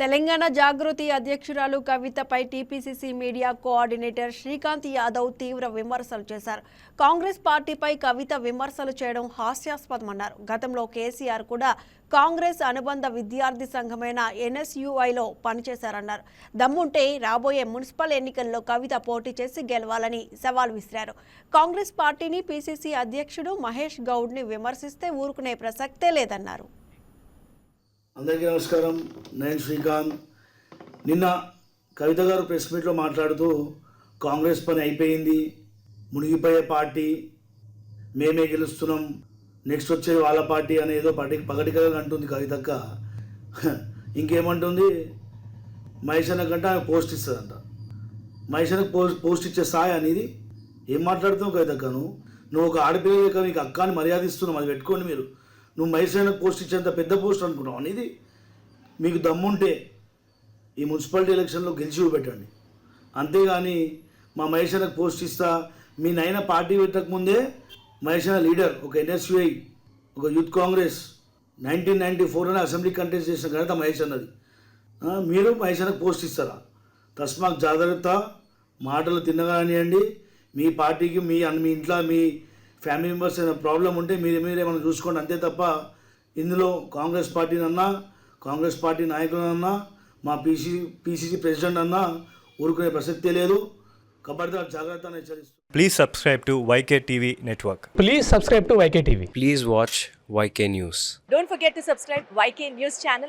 తెలంగాణ జాగృతి అధ్యక్షురాలు కవితపై TPCC media coordinator Srikanth Yadav తీవ్ర విమర్శలు చేశారు. కాంగ్రెస్ పార్టీపై కవిత విమర్శలు చేయడం హాస్యాస్పదమన్నారు. గతంలో కేసీఆర్ కూడా కాంగ్రెస్ అనుబంధ విద్యార్థి సంఘమైన ఎన్ఎస్యుఐలో పనిచేశారన్నారు. దమ్ముంటే రాబోయే మున్సిపల్ ఎన్నికల్లో కవిత పోటీ చేసి గెలవాలని సవాల్ విసిరారు. కాంగ్రెస్ పార్టీని పీసీసీ అధ్యక్షుడు మహేష్ గౌడ్ని విమర్శిస్తే ఊరుకునే ప్రసక్తే లేదన్నారు. అందరికీ నమస్కారం. నేను శ్రీకాంత్. నిన్న కవిత గారు ప్రెస్ మీట్లో మాట్లాడుతూ కాంగ్రెస్ పని అయిపోయింది, మునిగిపోయే పార్టీ, మేమే గెలుస్తున్నాం, నెక్స్ట్ వచ్చేది వాళ్ళ పార్టీ అని ఏదో పగటికగా అంటుంది కవితక్క. ఇంకేమంటుంది, మహేషన్న కంటే ఆమె పోస్ట్ ఇస్తుందంట. మహేషన్నకు పోస్ట్ ఇచ్చే స్థాయి అనేది ఏం మాట్లాడుతున్నావు కవితక్క? నువ్వు ఒక ఆడపిల్ల నీకు అక్కని మర్యాద ఇస్తున్నావు, అది పెట్టుకోండి మీరు. నువ్వు మహేషన్నకు పోస్ట్ ఇచ్చేంత పెద్ద పోస్ట్ అనుకున్నావు అనేది. మీకు దమ్ముంటే ఈ మున్సిపాలిటీ ఎలక్షన్లో గెలిచి చూపెట్టండి, అంతేగాని మా మహేషన్నకు పోస్ట్ ఇస్తా, మీ నైనా పార్టీ పెట్టకముందే మహేషన్న లీడర్, ఒక ఎన్ఎస్యుఐ, ఒక యూత్ కాంగ్రెస్ 1994 అసెంబ్లీ కంటెస్ట్ చేసిన ఘనత మహేష్ అన్నది. మీరు మహేషన్నకు పోస్ట్ ఇస్తారా? తస్మాత్ జాగ్రత్త. మాటలు తిన్నగానియండి. మీ పార్టీకి మీ ఇంట్లో మీ ఫ్యామిలీ మెంబర్స్ ఏదైనా ప్రాబ్లం ఉంటే మీరేమైనా చూసుకోండి, అంతే తప్ప ఇందులో కాంగ్రెస్ పార్టీనన్నా, కాంగ్రెస్ పార్టీ నాయకులనన్నా, మా పీసీసీ ప్రెసిడెంట్ అన్నా ఊరుకునే ప్రసక్తే లేదు. కాబట్టి జాగ్రత్త అని హెచ్చరిస్తూ. Please subscribe to YKTV Network. Please subscribe to YKTV. Please watch YK News. Don't forget to subscribe YK News channel.